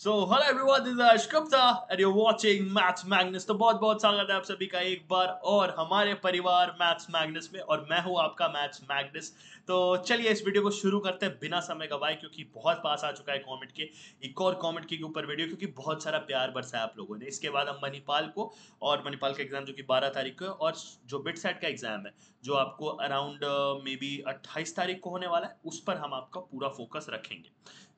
So, hello everyone, this is Ash Gupta and you're watching Maths Magnus। तो बहुत बहुत स्वागत है आप सभी का एक बार और हमारे परिवार मैथ्स मैग्नस में, और मैं हूं आपका मैथ्स मैग्नस। तो चलिए इस वीडियो को शुरू करते हैं बिना समय गवाए, क्योंकि बहुत पास आ चुका है कमेंट के एक और कमेंट के ऊपर वीडियो, क्योंकि बहुत सारा प्यार बरसाया आप लोगों ने। इसके बाद हम मणिपाल को, और मणिपाल का एग्जाम जो कि 12 तारीख को है, और जो बिट सेट का एग्जाम है जो आपको अराउंड मे बी 28 तारीख को होने वाला है, उस पर हम आपका पूरा फोकस रखेंगे।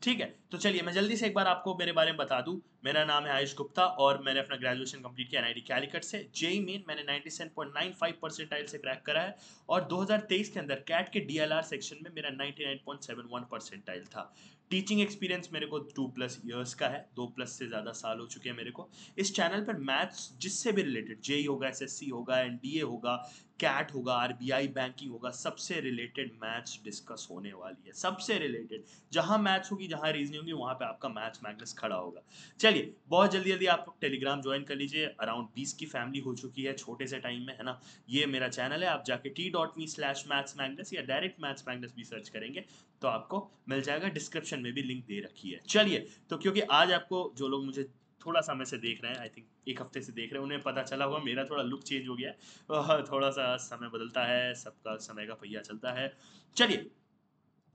ठीक है, तो चलिए मैं जल्दी से एक बार आपको मेरे बारे में बता दूं। मेरा नाम है आयुष गुप्ता और मैंने अपना ग्रेजुएशन कंप्लीट किया एनआईटी कैलिकट से। जेई मेन मैंने 97.95 परसेंटाइल से क्रैक करा है, और 2023 के अंदर कैट के डीएलआर सेक्शन में मेरा 99.71 परसेंटाइल था। टीचिंग एक्सपीरियंस मेरे को 2+ ईयर्स का है, 2+ से ज़्यादा साल हो चुके हैं मेरे को। इस चैनल पर मैथ्स जिससे भी रिलेटेड, जेई होगा, एसएससी होगा, एनडीए होगा, कैट होगा, आरबीआई बैंकिंग होगा, सबसे रिलेटेड मैथ्स डिस्कस होने वाली है। सबसे रिलेटेड जहां मैथ्स होगी, जहां रीजनिंग होगी, वहां पे आपका मैथ्स मैग्नस खड़ा होगा। चलिए बहुत जल्दी जल्दी आप लोग टेलीग्राम ज्वाइन कर लीजिए। अराउंड 20 की फैमिली हो चुकी है छोटे से टाइम में, है ना। ये मेरा चैनल है, आप जाके t.me/mathsmagnus या डायरेक्ट मैथ्स मैग्नस भी सर्च करेंगे तो आपको मिल जाएगा। डिस्क्रिप्शन में भी लिंक दे रखी है। चलिए, तो क्योंकि आज आपको जो लोग मुझे थोड़ा समय से देख रहे हैं, आई थिंक एक हफ्ते से देख रहे हैं, उन्हें पता चला हुआ मेरा थोड़ा लुक चेंज हो गया है। थोड़ा सा समय बदलता है, सबका समय का पहिया चलता है। चलिए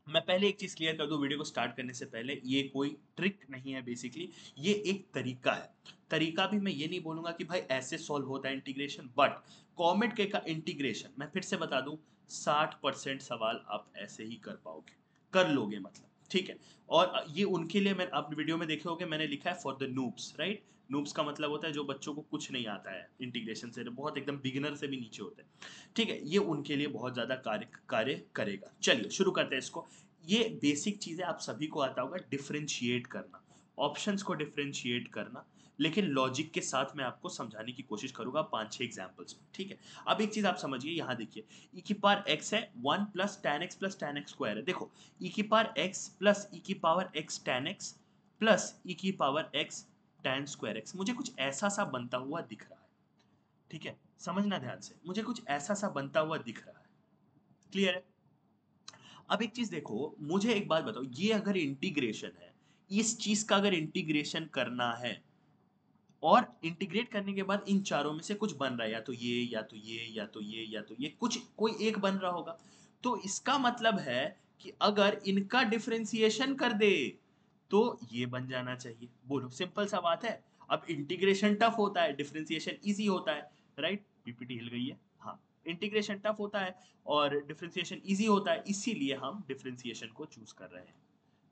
मैं पहले एक चीज क्लियर कर दूं वीडियो को स्टार्ट करने से पहले, ये कोई ट्रिक नहीं है, बेसिकली ये एक तरीका है। तरीका भी मैं ये नहीं बोलूंगा कि भाई ऐसे सॉल्व होता है इंटीग्रेशन, बट कॉमेट के का इंटीग्रेशन मैं फिर से बता दूं, 60% सवाल आप ऐसे ही कर पाओगे, कर लोगे मतलब। ठीक है, और ये उनके लिए, मैं आप वीडियो में देखे होगे मैंने लिखा है for the noobs, right. Noobs का मतलब होता है जो बच्चों को कुछ नहीं आता है इंटीग्रेशन से, बहुत एकदम बिगिनर से भी नीचे होते हैं। ठीक है, ये उनके लिए बहुत ज्यादा कार्य करेगा। चलिए शुरू करते हैं इसको। ये बेसिक चीजें आप सभी को आता होगा, डिफरेंशिएट करना, ऑप्शंस को डिफरेंशिएट करना, लेकिन लॉजिक के साथ मैं आपको समझाने की कोशिश करूंगा 5-6 एग्जांपल्स में। ठीक है, अब एक चीज आप समझिए, यहां देखिए e की पावर x है, 1 plus tan x plus tan x square है। देखो e की पावर x प्लस e की power x tan x plus e की power x tan square x, मुझे कुछ ऐसा सा बनता हुआ दिख रहा है। ठीक है, समझना ध्यान से, मुझे कुछ ऐसा सा बनता हुआ दिख रहा है। क्लियर है। अब एक चीज देखो, मुझे एक बात बताओ, ये अगर इंटीग्रेशन है, इस चीज का अगर इंटीग्रेशन करना है, और इंटीग्रेट करने के बाद इन चारों में से कुछ बन रहा है, या तो ये या तो ये या तो ये या तो ये, कुछ कोई एक बन रहा होगा, तो इसका मतलब है कि अगर इनका डिफरेंशिएशन कर दे तो ये बन जाना चाहिए। बोलो, सिंपल सा बात है। अब इंटीग्रेशन टफ होता है, डिफरेंशिएशन इजी होता है, राइट। पीपीटी हिल गई है, हाँ। इंटीग्रेशन टफ होता है और डिफरेंशिएशन इजी होता है, इसीलिए हम डिफरेंशिएशन को चूज कर रहे हैं।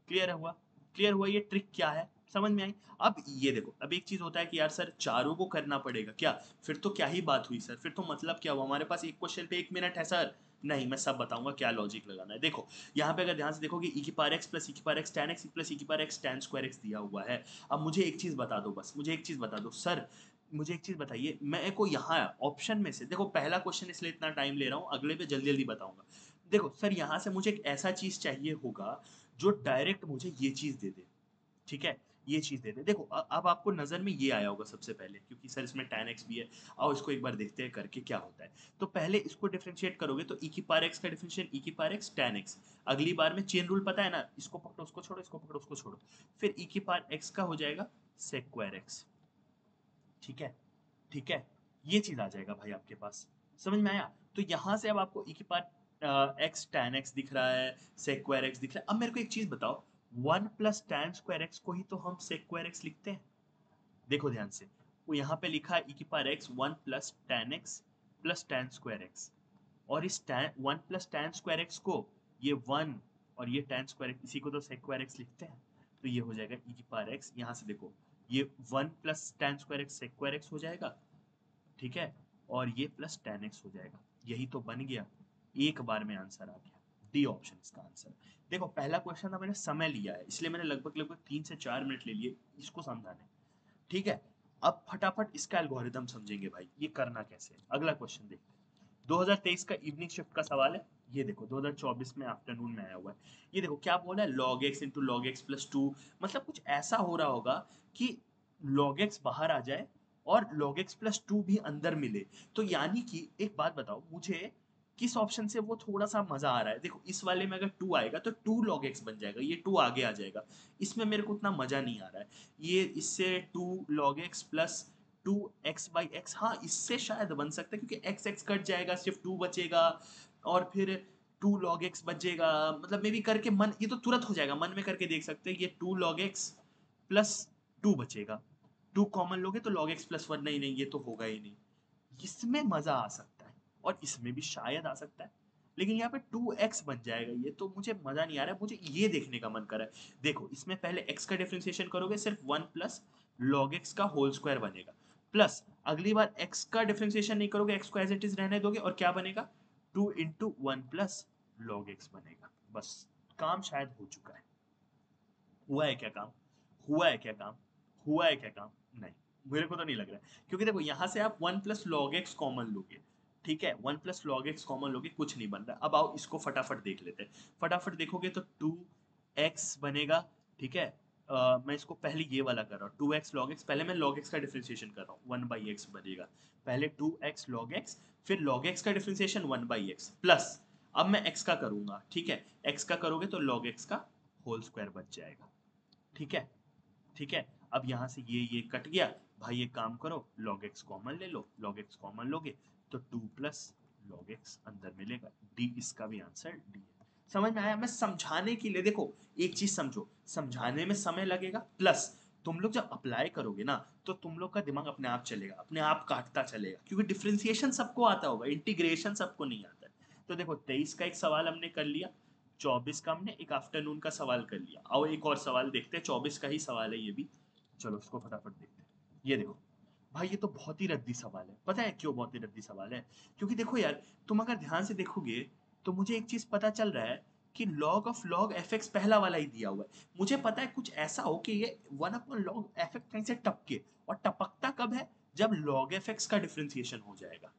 क्लियर हुआ? क्लियर हुआ ये ट्रिक क्या है, समझ में आई? अब ये देखो, अब एक चीज होता है कि यार सर चारों को करना पड़ेगा क्या, फिर तो क्या ही बात हुई सर, फिर तो मतलब क्या हुआ, हमारे पास एक क्वेश्चन पे 1 मिनट है सर। नहीं, मैं सब बताऊंगा क्या लॉजिक लगाना है। देखो यहाँ पे अगर ध्यान से देखोगे, e की पावर x प्लस e की power x tan x plus e की power x tan square x दिया हुआ है। अब मुझे एक चीज बता दो, बस मुझे एक चीज बता दो सर, मुझे एक चीज बताइए, मैं को यहाँ ऑप्शन में से, देखो पहला क्वेश्चन इसलिए इतना टाइम ले रहा हूँ, अगले पे जल्दी जल्दी बताऊंगा। देखो सर, यहाँ से मुझे एक ऐसा चीज चाहिए होगा जो डायरेक्ट मुझे ये चीज दे दे। ठीक है, ये चीज दे दे। देखो अब आपको नजर में ये आया होगा सबसे पहले, क्योंकि सर इसमें tan x भी है। आओ इसको एक बार देखते हैं करके क्या होता है। तो पहले इसको डिफरेंशिएट करोगे तो e की पावर x का डिफरेंशिएट e की पावर x tan x। अगली बार में चेन रूल पता है ना, इसको पकड़ो उसको छोड़ो, इसको पकड़ो उसको छोड़ो, फिर e की पावर x का हो जाएगा सेक्वायर x। ठीक है, ठीक है, ये चीज आ जाएगा भाई आपके पास। समझ में आया? तो यहां से अब आपको e की पावर x tan x दिख रहा है, सेक्वायर x दिख रहा है। अब मेरे को एक चीज बताओ, 1 प्लस tan स्क्वायर x को ही तो हम सेक्वायर x लिखते हैं। देखो ध्यान से, वो यहाँ पे लिखा है e की power x 1 plus tan x plus tan square x, और इस 1 प्लस tan स्क्वायर x को, ये 1 और ये tan स्क्वायर x, इसी को तो सेक्वायर x लिखते हैं। तो ये हो जाएगा e की पावर x, यहाँ से देखो ये 1 plus tan square x सेक्वायर x हो जाएगा। ठीक है, और ये प्लस tan x हो जाएगा। यही तो बन गया, एक बार में आंसर आ गया। डी ऑप्शन इसका आंसर। देखो पहला क्वेश्चन था, मैंने समय लिया है, इसलिए मैंने लगभग लगभग 3 से 4 मिनट ले लिए इसको समझाने। ठीक है, अब फटाफट इसका एल्गोरिदम समझेंगे भाई, ये करना कैसे है। अगला क्वेश्चन देखते हैं, 2023 का इवनिंग शिफ्ट का सवाल है। ये देखो 2024 में आफ्टरनून में आया हुआ है। ये देखो क्या बोला है, log x into log x plus 2, मतलब कुछ ऐसा हो रहा होगा कि log x बाहर आ जाए और log x प्लस 2 भी अंदर मिले। तो यानी कि एक बात बताओ मुझे, किस ऑप्शन से वो थोड़ा सा मजा आ रहा है। देखो इस वाले में अगर 2 आएगा तो 2 log x बन जाएगा, ये 2 आगे आ जाएगा। इसमें मेरे को उतना मजा नहीं आ रहा है। ये इससे 2 log x प्लस 2x/x, हाँ इससे शायद बन सकता है क्योंकि x x कट जाएगा, सिर्फ 2 बचेगा और फिर 2 log x बचेगा। मतलब मे भी करके मन, ये तो तुरंत हो जाएगा, मन में करके देख सकते हैं। ये 2 log x प्लस 2 बचेगा, 2 कॉमन लोगे तो log x प्लस 1, नहीं नहीं ये तो होगा ही नहीं। इसमें मजा आ सकता है और इसमें भी शायद आ सकता है, लेकिन यहाँ पे 2x बन जाएगा, ये तो मुझे मजा नहीं आ रहा है। मुझे ये देखने का मन कर रहा है। देखो इसमें पहले x का डिफरेंशिएशन करोगे, सिर्फ 1 प्लस log x का होल स्क्वायर बनेगा, प्लस अगली बार x का डिफरेंशिएशन नहीं करोगे, x को एज इट इज रहने दोगे और क्या बनेगा, 2 इंटू 1 प्लस log x बनेगा। बस काम शायद हो चुका है। हुआ है क्या काम? हुआ है क्या काम? हुआ है क्या काम? नहीं, मेरे को तो नहीं लग रहा है, क्योंकि देखो यहाँ से आप 1 प्लस लॉग एक्स कॉमन लोगे, ठीक है, 1 प्लस लॉग एक्स कॉमन लोगे, कुछ नहीं बन रहा। अब आओ इसको फटाफट देख लेते हैं। फटाफट देखोगे तो 2x बनेगा, ठीक है। मैं इसको पहले ये वाला कर रहा हूँ, 2x log x, पहले मैं log x का डिफरेंशिएशन कर रहा हूँ, 1/x बनेगा। पहले 2x log x, फिर log x का डिफरेंशिएशन 1/x प्लस, अब मैं x का करूंगा, ठीक है, x का करोगे तो log x का होल स्क्वायर बच जाएगा, ठीक है। ठीक है, अब यहाँ से ये कट गया। भाई एक काम करो, log x कॉमन ले लो, log x कॉमन लोगे तो 2 प्लस log x अंदर मिलेगा। डी, इसका भी आंसर डी है। समझ में आया? मैं समझाने के लिए, देखो एक चीज समझो, समझाने में समय लगेगा, प्लस तुम लोग जब अप्लाई करोगे ना तो तुम लोग का दिमाग अपने आप चलेगा, अपने आप काटता चलेगा, क्योंकि डिफरेंशिएशन सबको आता होगा, इंटीग्रेशन सबको नहीं आता है। तो देखो 23 का एक सवाल हमने कर लिया, 24 का हमने एक आफ्टरनून का सवाल कर लिया। आओ एक और सवाल देखते हैं, 24 का ही सवाल है ये भी। चलो इसको फटाफट देखते हैं। ये देखो भाई, ये तो बहुत ही रद्दी सवाल है। पता है क्यों बहुत ही रद्दी सवाल है? क्योंकि देखो यार, तुम अगर ध्यान से देखोगे तो मुझे एक चीज पता चल रहा है कि log ऑफ log fx पहला वाला ही दिया हुआ है। मुझे पता है कुछ ऐसा हो कि ये 1/log fx कहीं से टपके, और टपकता कब है, जब log fx का डिफरेंशिएशन हो जाएगा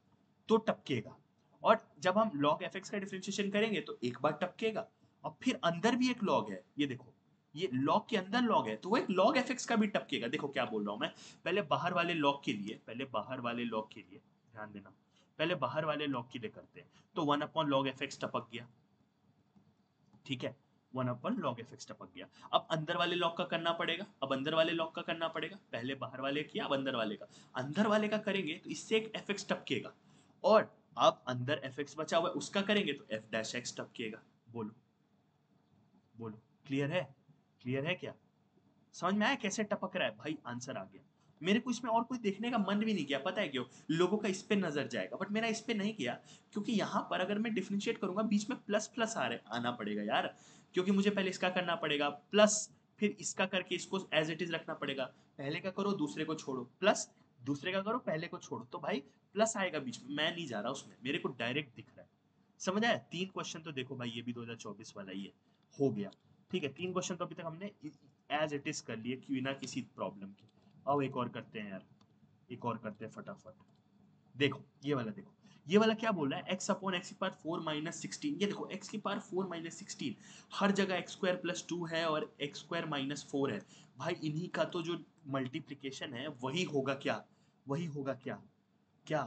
तो टपकेगा। और जब हम log fx का डिफरेंशिएशन करेंगे तो एक बार टपकेगा, और फिर अंदर भी एक log है, ये देखो ये log के अंदर log है, तो वो एक log fx का भी टपकेगा। देखो क्या बोल रहा हूं मैं, पहले बाहर वाले log के लिए, पहले बाहर वाले log के लिए ध्यान देना, पहले बाहर वाले log के लिए करते हैं। तो 1/log fx टपक गया, ठीक है, 1/log fx टपक गया। अब अंदर वाले लॉग का करना पड़ेगा, अब अंदर वाले लॉग का करना पड़ेगा, पहले बाहर वाले किया, अब अंदर वाले का। अंदर वाले का करेंगे तो इससे एक fx टपकेगा, और अब अंदर fx बचा हुआ है उसका करेंगे तो f डैश x टपकेगा। बोलो बोलो, क्लियर है? क्लियर है क्या? समझ में आया कैसे टपक रहा है? भाई आंसर आ गया। मेरे को इसमें और कुछ देखने का मन भी नहीं किया, पता है क्यों? लोगों का इस पे नजर जाएगा, बट मेरा इस पे नहीं किया, क्योंकि यहाँ पर अगर मैं डिफरेंशिएट करूंगा बीच में प्लस प्लस आ रहे आना पड़ेगा यार, क्योंकि मुझे पहले इसका करना पड़ेगा प्लस, फिर इसका करके इसको एज इट इज रखना पड़ेगा। पहले का करो दूसरे को छोड़ो, प्लस दूसरे का करो पहले को छोड़ो, तो भाई प्लस आएगा बीच में, मैं नहीं जा रहा उसमें, मेरे को डायरेक्ट दिख रहा है। समझ आया? 3 क्वेश्चन तो देखो भाई, ये भी 2024 वाला ही है, हो गया। ठीक है, 3 क्वेश्चन तो अभी तक हमने एज इट इज कर लिए कि बिना किसी प्रॉब्लम के। आओ एक और करते हैं यार, एक और करते हैं फटाफट। देखो ये वाला, देखो ये वाला क्या बोल रहा है, x अपॉन एक्स की पावर 4 माइनस 16। ये देखो x की पावर 4 माइनस 16, हर जगह एक्स स्क्वायर प्लस 2 है और एक्स स्क्वायर माइनस 4 है। भाई इन्हीं का तो जो मल्टीप्लीकेशन है वही होगा क्या? वही होगा क्या? क्या?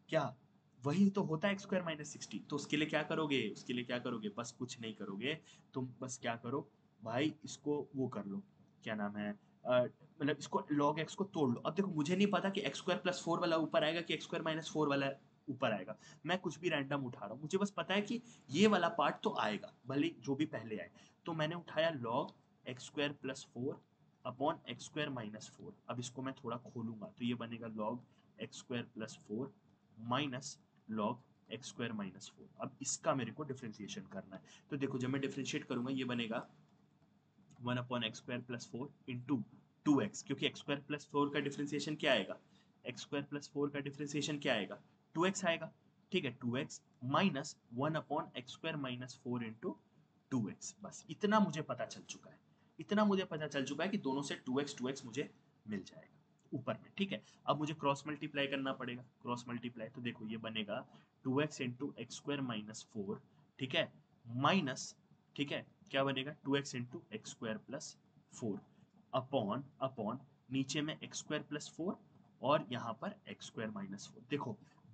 क्या? वही तो होता है एक्स स्क्वायर माइनस 16। तो उसके लिए क्या करोगे, उसके लिए क्या करोगे, बस कुछ नहीं करोगे, तुम बस क्या करो भाई, इसको वो कर लो, क्या नाम है, मतलब इसको log x को तोड़ लो। अब देखो मुझे नहीं पता कि एक्स स्क्वायर प्लस 4 वाला ऊपर आएगा कि एक्स स्क्वायर माइनस 4 वाला ऊपर आएगा, मैं कुछ भी रैंडम उठा रहा हूँ, मुझे बस पता है कि ये वाला पार्ट तो आएगा, भले जो भी पहले आए। तो मैंने उठाया log x square plus 4 upon x square minus 4। अब इसको मैं थोड़ा खोलूंगा तो ये बनेगा log x square plus 4 minus log x square minus 4। अब इसका मेरे को डिफरेंशिएशन करना है, तो देखो जब मैं डिफरेंशिएट करूंगा ये बनेगा 1/x² प्लस 4 इंटू 2x, क्योंकि एक्स स्क्वायर प्लस 4 का डिफरेंशिएशन क्या आएगा, एक्स स्क्वायर प्लस 4 का डिफरेंशिएशन क्या आएगा, 2x आएगा, ठीक है, 2x minus 1/x² minus 4 into 2x। बस इतना मुझे पता चल चुका है, इतना मुझे पता चल चुका है कि दोनों से 2x मुझे मिल जाएगा ऊपर में, ठीक है। अब मुझे क्रॉस मल्टीप्लाई करना पड़ेगा, क्रॉस मल्टीप्लाई, तो देखो ये बनेगा 2x into x square minus 4, ठीक है, माइनस, ठीक है, क्या बनेगा 2x into x square plus 4 upon upon नीचे में एक्स स्क्वायर प्लस 4 और यहाँ पर एक्स स्क्वायर माइनस 4। देखो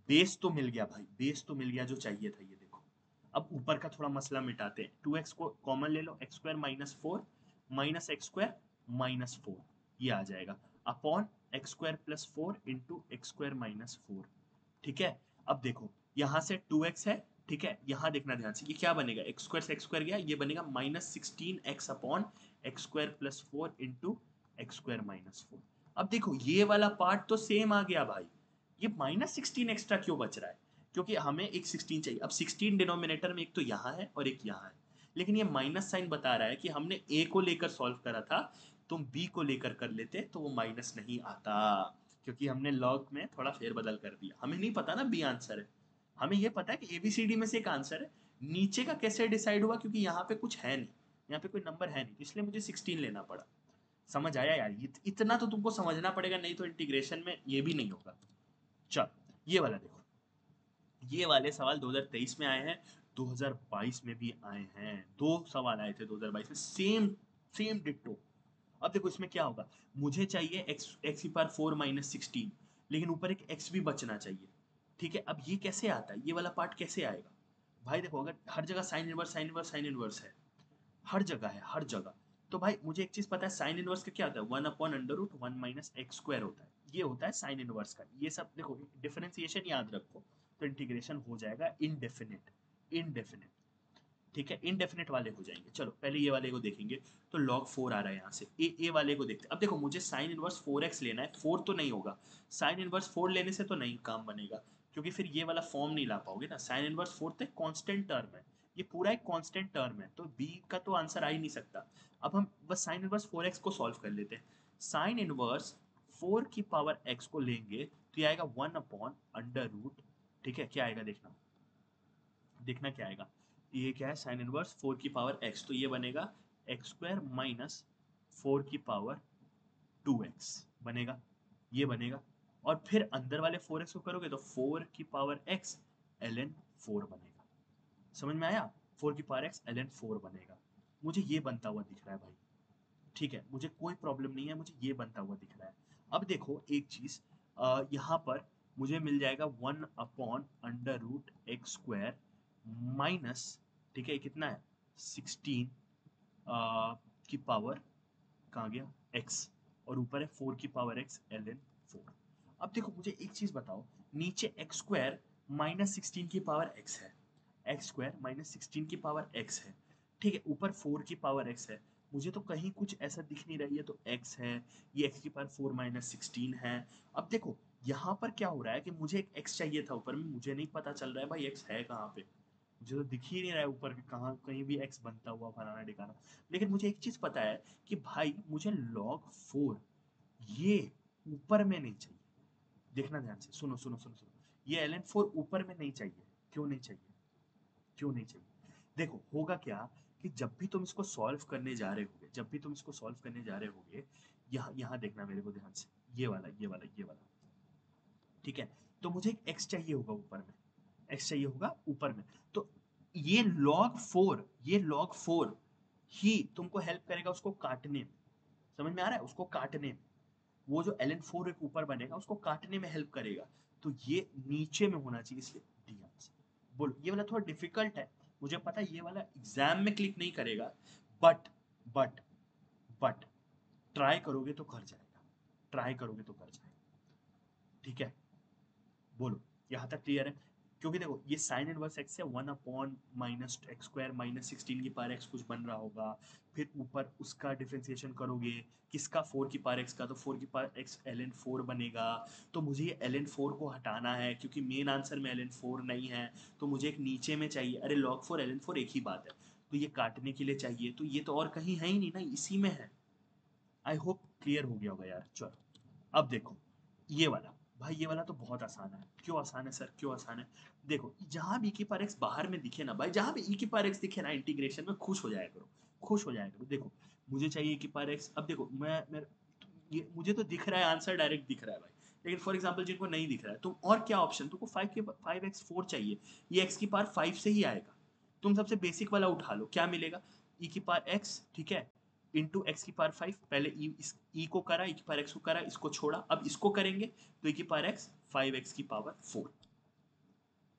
बेस तो मिल गया भाई, बेस तो मिल गया जो चाहिए था। ये देखो अब ऊपर का थोड़ा मसला मिटाते हैं, 2x को कॉमन ले लो, x square minus four minus x square minus four, ये आ जाएगा upon x square plus four into x square minus four. ठीक है, अब देखो यहाँ से 2x है, ठीक है, यहाँ देखना ध्यान से, ये क्या बनेगा, एक्स स्क्वायर से एक्स स्क्वायर गया, ये बनेगा minus 16x upon x square plus four into x square minus four. अब देखो ये वाला पार्ट तो सेम आ गया भाई, ये माइनस 16 एक्स्ट्रा क्यों बच रहा है, क्योंकि हमें एक 16 चाहिए। अब 16 डिनोमिनेटर में एक तो यहाँ है और एक यहाँ है, लेकिन ये माइनस साइन बता रहा है कि हमने a को लेकर सॉल्व करा था, तुम b को लेकर कर लेते तो वो माइनस नहीं आता, क्योंकि हमने लॉग में थोड़ा फेरबदल कर दिया। हमें नहीं पता ना बी आंसर है, हमें ये पता है कि एबीसीडी में से एक आंसर है, नीचे का कैसे डिसाइड हुआ, क्योंकि यहाँ पे कुछ है नहीं, यहाँ पे कोई नंबर है नहीं, इसलिए मुझे 16 लेना पड़ा। समझ आया यार, इतना तो तुमको समझना पड़ेगा, नहीं तो इंटीग्रेशन में ये भी नहीं होगा। चल ये वाला देखो, ये वाले सवाल 2023 में आए हैं, 2022 में भी आए हैं, दो सवाल आए थे 2022 में, सेम सेम डिट्टो। अब देखो इसमें क्या होगा, मुझे चाहिए एक्स एक्स की पावर फोर माइनस सिक्सटीन, लेकिन ऊपर एक एक्स भी बचना चाहिए। ठीक है, अब ये कैसे आता है, ये वाला पार्ट कैसे आएगा भाई, देखो अगर हर जगह sine inverse sine inverse sine inverse है, हर जगह है, हर जगह, तो भाई मुझे एक चीज पता है, साइन इनवर्स का क्या होता है, one upon under root one minus x square होता है, ये होता है साइन इनवर्स का। ये सब देखो डिफरेंशिएशन याद रखो, तो इंटीग्रेशन हो जाएगा इनडेफिनिट, इनडेफिनिट। ठीक है, इनडेफिनेट वाले हो जाएंगे। चलो पहले ये वाले को देखेंगे, तो log 4 आ रहा है यहाँ से, ए वाले को देखते हैं। अब देखो मुझे साइन इनवर्स 4x लेना है, 4 तो नहीं होगा, साइन इनवर्स 4 लेने से तो नहीं काम बनेगा, क्योंकि फिर ये वाला फॉर्म नहीं ला पाओगे ना, साइन इनवर्स 4 तो एक कांस्टेंट टर्म है, ये पूरा एक कांस्टेंट टर्म है, तो बी का तो आंसर आ ही नहीं सकता। अब हम बस साइन इनवर्स 4x को सॉल्व कर लेते हैं। साइन इनवर्स 4 की पावर x को लेंगे तो ये आएगा 1 अपॉन अंडर रूट, ठीक है, क्या आएगा देखना, देखना क्या आएगा, ये क्या है, साइन इनवर्स 4 की पावर x, तो ये बनेगा एक्स स्क्वायर माइनस 4 की पावर 2x बनेगा, ये बनेगा, और फिर अंदर वाले 4x को करोगे तो 4 की पावर x ln 4 बनेगा। समझ में आया, 4 की पावर x ln 4 बनेगा, मुझे ये बनता हुआ दिख रहा है भाई। ठीक है, मुझे कोई प्रॉब्लम नहीं है, मुझे ये बनता हुआ दिख रहा है। अब देखो एक चीज, यहाँ पर मुझे मिल जाएगा 1 upon under root x square minus, ठीक है, कितना है 16 की पावर, कहाँ गया x, और ऊपर है 4 की पावर x ln 4। अब देखो मुझे एक चीज बताओ, नीचे एक्स स्क्वायर माइनस 16 की पावर x है, एक्स स्क्वायर माइनस 16 की पावर x है, ठीक है, ऊपर 4 की पावर x है, मुझे तो कहीं कुछ ऐसा दिख नहीं रहा है, ये तो x है, ये x की पावर 4 माइनस 16 है। अब देखो यहाँ पर क्या हो रहा है कि मुझे एक x चाहिए था ऊपर में, मुझे नहीं पता चल रहा है भाई x है कहाँ पे, मुझे तो दिख ही नहीं रहा है ऊपर कि कहाँ कहीं भी x बनता हुआ फलाना ढिकाना। लेकिन मुझे एक चीज पता है कि भाई मुझे log 4 ये ऊपर में नहीं चाहिए, देखना ध्यान से, सुनो सुनो सुनो सुनो, ये ln 4 ऊपर में नहीं चाहिए, क्यों नहीं चाहिए, क्यों नहीं चाहिए, देखो होगा क्या कि जब भी तुम इसको सॉल्व करने जा रहे होगे, जब भी तुम इसको सॉल्व करने जा रहे होगे, यहाँ यहाँ देखना मेरे को ध्यान से, ये वाला ये वाला ये वाला, ठीक है, तो मुझे एक x चाहिए होगा ऊपर में, x चाहिए होगा ऊपर में, तो ये log 4, ये log 4 ही तुमको हेल्प करेगा उसको काटने में, समझ में आ रहा है, उसको काटने में, वो जो ln 4 एक ऊपर बनेगा उसको काटने में हेल्प करेगा, तो ये नीचे में होना चाहिए, इसलिए डी आंसर। बोलो ये वाला थोड़ा डिफिकल्ट है, मुझे पता है ये वाला एग्जाम में क्लिक नहीं करेगा, बट बट बट ट्राई करोगे तो कर जाएगा, ट्राई करोगे तो कर जाएगा। ठीक है, बोलो यहाँ तक क्लियर है, क्योंकि देखो ये साइन इनवर्स एक्स से 1 upon minus x square minus 16 की पावर एक्स कुछ बन रहा होगा, फिर ऊपर उसका डिफरेंशिएशन करोगे, किसका 4 की पावर एक्स का, तो 4 की पावर एक्स ln 4 बनेगा, तो मुझे ये ln 4 को हटाना है, क्योंकि मेन आंसर में ln 4 नहीं है, तो मुझे एक नीचे में चाहिए, अरे log 4 ln 4 एक ही बात है, तो ये काटने के लिए चाहिए, तो ये तो और कहीं है ही नहीं ना, इसी में है। आई होप क्लियर हो गया होगा यार। चलो अब देखो ये वाला, भाई ये वाला तो बहुत आसान है, क्यों आसान है सर, क्यों आसान है, देखो जहां भी की पावर एक्स बाहर में दिखे ना भाई, जहां भी ई की पावर एक्स दिखे ना इंटीग्रेशन में, खुश हो जाया करो, खुश हो जाया करो। देखो मुझे चाहिए की पावर एक्स, अब देखो मैं ये मुझे तो दिख रहा है आंसर, डायरेक्ट दिख रहा है भाई, लेकिन फॉर एग्जाम्पल जिनको नहीं दिख रहा है, तुम और क्या ऑप्शन, तुमको 5x4 चाहिए, ये x की पावर 5 से ही आएगा, तुम सबसे बेसिक वाला उठा लो, क्या मिलेगा, ई की पावर x, ठीक है, इंटू एक्स की पावर 5, पहले ई इस ई को करा, ई की पावर एक्स को करा, इसको छोड़ा, अब इसको करेंगे तो ई की पावर एक्स 5x की पावर 4,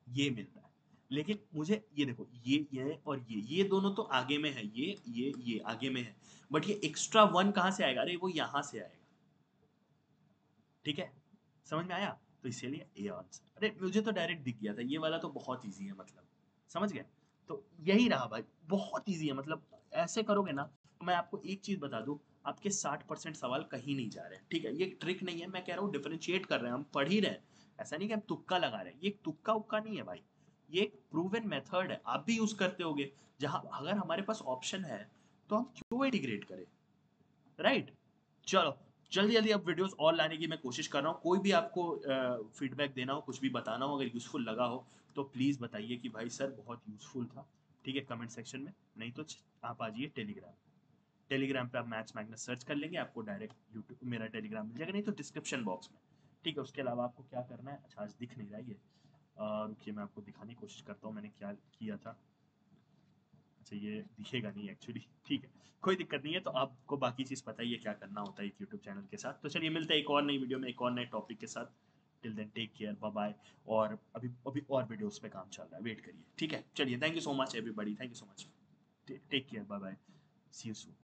ये मिलता है। लेकिन मुझे ये देखो, ये और ये दोनों तो आगे में है, ये आगे में है, बट ये एक्स्ट्रा वन कहाँ से आएगा? अरे वो यहाँ से आएगा। ठीक है, समझ में आया? तो इसीलिए ए आंसर। अरे मुझे तो डायरेक्ट दिख गया था, ये वाला तो बहुत इजी है, मतलब समझ गए? तो यही रहा भाई, बहुत इजी है, मतलब ऐसे करोगे ना। तो मैं आपको एक चीज बता दूं, आपके 60% सवाल कहीं नहीं जा रहे हैं। ठीक है, ये ट्रिक नहीं है, मैं कह रहा हूँ डिफरेंशिएट कर रहे हैं, हम पढ़ ही रहे हैं। ऐसा नहीं कि हम तुक्का लगा रहे हैं, ये तुक्का उक्का नहीं है भाई, ये एक प्रूवन मेथड है, आप भी यूज करते होगे। जहां अगर हमारे पास ऑप्शन है तो हम क्यों इंटीग्रेट करें, राइट? चलो, जल्दी जल्दी अब वीडियोस और लाने की मैं कोशिश कर रहा हूँ। कोई भी आपको फीडबैक देना हो, कुछ भी बताना हो, अगर यूजफुल लगा हो तो प्लीज़ बताइए कि भाई सर बहुत यूजफुल था। ठीक है, कमेंट सेक्शन में। नहीं तो आप आ जाइए टेलीग्राम। टेलीग्राम पे आप मैथ्स मैग्नेस सर्च कर लेंगे, आपको डायरेक्ट यूट्यूब मेरा टेलीग्राम मिल जाएगा, नहीं तो डिस्क्रिप्शन बॉक्स में। ठीक है, उसके अलावा आपको क्या करना है? अच्छा, आज दिख नहीं रहा है ये। रुकिए, मैं आपको दिखाने की कोशिश करता हूँ मैंने क्या किया था। अच्छा, ये दिखेगा नहीं एक्चुअली। ठीक है, कोई दिक्कत नहीं है। तो आपको बाकी चीज़ पता ही है क्या करना होता है एक यूट्यूब चैनल के साथ। तो चलिए, मिलते हैं एक और नई वीडियो में एक और नए टॉपिक के साथ। Till then take care, bye bye. और अभी अभी और वीडियोस पे काम चल रहा है, वेट करिए। ठीक है, चलिए, thank you so much everybody, thank you so much. Take care, bye bye, see you soon.